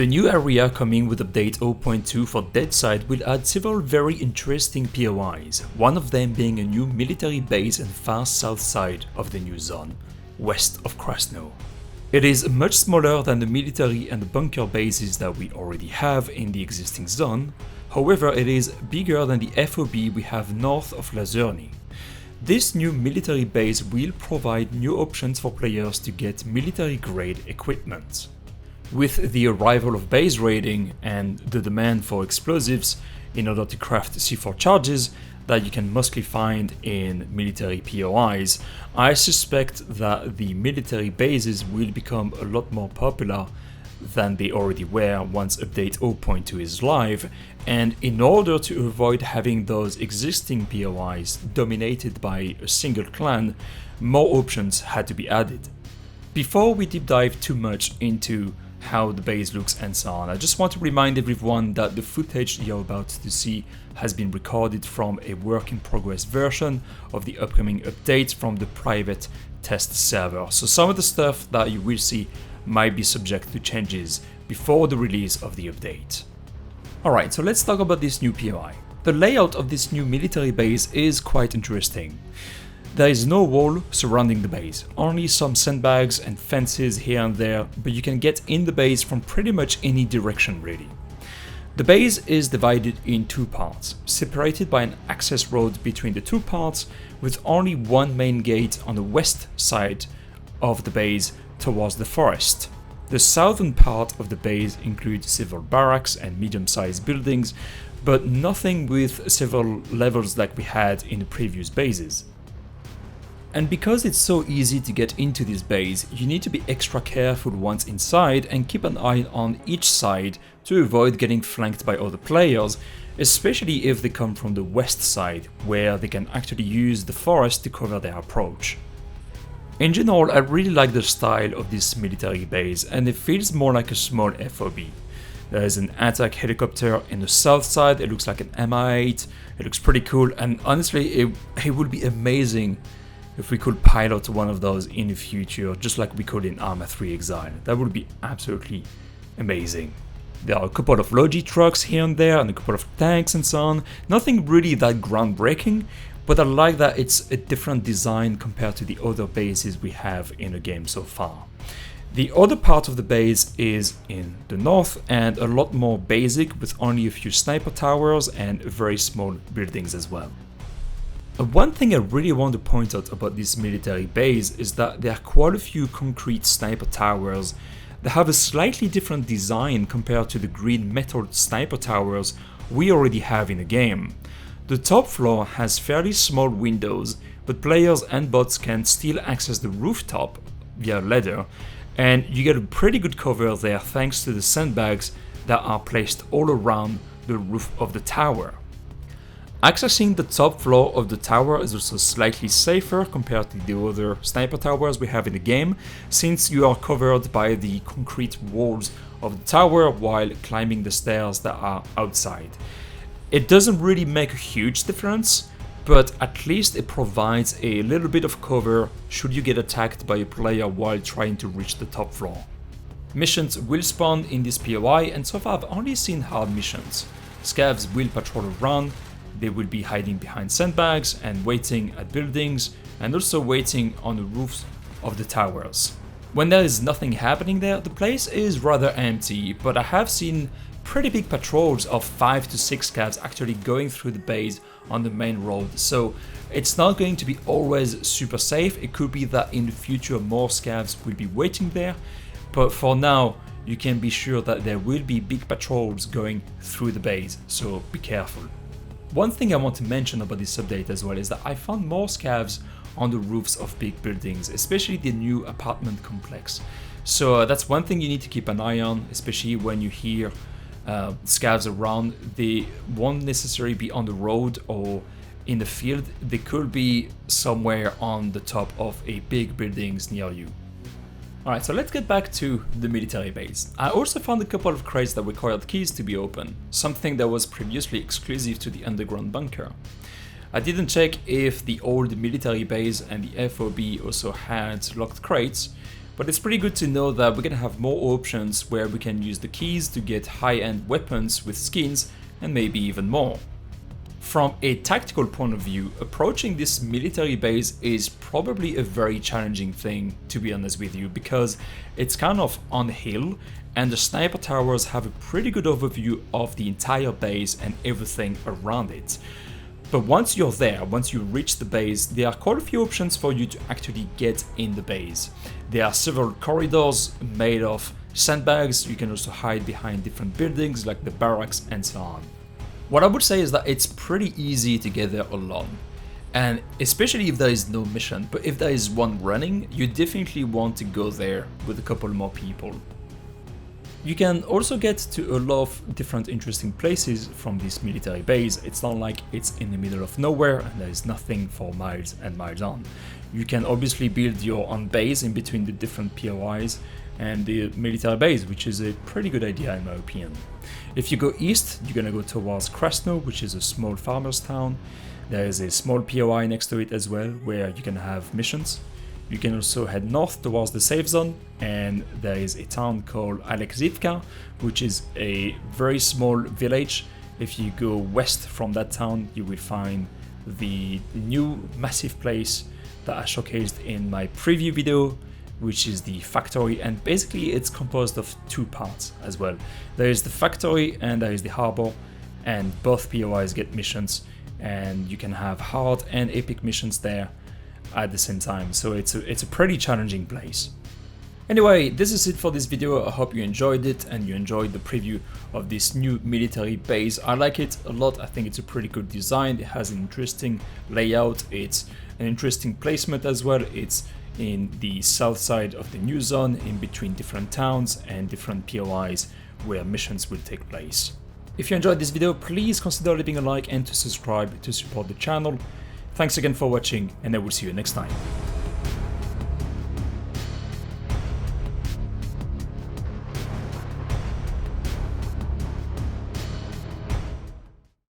The new area coming with update 0.2 for Deadside will add several very interesting POIs, one of them being a new military base in the far south side of the new zone, west of Krasno. It is much smaller than the military and the bunker bases that we already have in the existing zone, however it is bigger than the FOB we have north of Lazurny. This new military base will provide new options for players to get military-grade equipment. With the arrival of base raiding and the demand for explosives in order to craft C4 charges that you can mostly find in military POIs, I suspect that the military bases will become a lot more popular than they already were once update 0.2 is live, and in order to avoid having those existing POIs dominated by a single clan, more options had to be added. Before we deep dive too much into how the base looks and so on, I just want to remind everyone that the footage you're about to see has been recorded from a work in progress version of the upcoming update from the private test server, so some of the stuff that you will see might be subject to changes before the release of the update. Alright, so let's talk about this new POI. The layout of this new military base is quite interesting. There is no wall surrounding the base, only some sandbags and fences here and there, but you can get in the base from pretty much any direction really. The base is divided in two parts, separated by an access road between the two parts, with only one main gate on the west side of the base towards the forest. The southern part of the base includes several barracks and medium-sized buildings, but nothing with several levels like we had in the previous bases. And because it's so easy to get into this base, you need to be extra careful once inside and keep an eye on each side to avoid getting flanked by other players, especially if they come from the west side, where they can actually use the forest to cover their approach. In general, I really like the style of this military base, and it feels more like a small FOB. There is an attack helicopter in the south side, it looks like an Mi-8, it looks pretty cool, and honestly it would be amazing if we could pilot one of those in the future, just like we could in Arma 3 Exile. That would be absolutely amazing. There are a couple of R.O.D.E trucks here and there, and a couple of tanks and so on. Nothing really that groundbreaking, but I like that it's a different design compared to the other bases we have in the game so far. The other part of the base is in the north and a lot more basic, with only a few sniper towers and very small buildings as well. One thing I really want to point out about this military base is that there are quite a few concrete sniper towers that have a slightly different design compared to the green metal sniper towers we already have in the game. The top floor has fairly small windows, but players and bots can still access the rooftop via ladder, and you get a pretty good cover there thanks to the sandbags that are placed all around the roof of the tower. Accessing the top floor of the tower is also slightly safer compared to the other sniper towers we have in the game, since you are covered by the concrete walls of the tower while climbing the stairs that are outside. It doesn't really make a huge difference, but at least it provides a little bit of cover should you get attacked by a player while trying to reach the top floor. Missions will spawn in this POI, and so far I've only seen hard missions. Scavs will patrol around. They will be hiding behind sandbags and waiting at buildings, and also waiting on the roofs of the towers. When there is nothing happening there, the place is rather empty, but I have seen pretty big patrols of 5 to 6 scavs actually going through the base on the main road, so it's not going to be always super safe. It could be that in the future more scavs will be waiting there, but for now you can be sure that there will be big patrols going through the base, so be careful. One thing I want to mention about this update as well is that I found more scavs on the roofs of big buildings, especially the new apartment complex. So that's one thing you need to keep an eye on, especially when you hear scavs around. They won't necessarily be on the road or in the field, they could be somewhere on the top of a big buildings near you. Alright, so let's get back to the military base. I also found a couple of crates that required keys to be open, something that was previously exclusive to the underground bunker. I didn't check if the old military base and the FOB also had locked crates, But it's pretty good to know that we're gonna have more options where we can use the keys to get high-end weapons with skins and maybe even more. From a tactical point of view, approaching this military base is probably a very challenging thing, to be honest with you, because it's kind of on a hill and the sniper towers have a pretty good overview of the entire base and everything around it. But once you're there, once you reach the base, there are quite a few options for you to actually get in the base. There are several corridors made of sandbags. You can also hide behind different buildings like the barracks and so on. What I would say is that it's pretty easy to get there alone, and especially if there is no mission, but if there is one running, you definitely want to go there with a couple more people. You can also get to a lot of different interesting places from this military base. It's not like it's in the middle of nowhere and there is nothing for miles and miles on. You can obviously build your own base in between the different POIs and the military base, which is a pretty good idea in my opinion. If you go east, you're gonna go towards Krasno, which is a small farmer's town. There is a small POI next to it as well, where you can have missions. You can also head north towards the safe zone, and there is a town called Aleksivka, which is a very small village. If you go west from that town, you will find the new massive place that I showcased in my preview video, which is the factory, and basically it's composed of two parts as well. There is the factory and there is the harbor, and both POIs get missions, and you can have hard and epic missions there at the same time, so it's a pretty challenging place. Anyway, this is it for this video. I hope you enjoyed it and you enjoyed the preview of this new military base. I like it a lot. I think it's a pretty good design. It has an interesting layout. It's an interesting placement as well. It's in the south side of the new zone, in between different towns and different POIs where missions will take place. If you enjoyed this video, please consider leaving a like and to subscribe to support the channel. Thanks again for watching, and I will see you next time.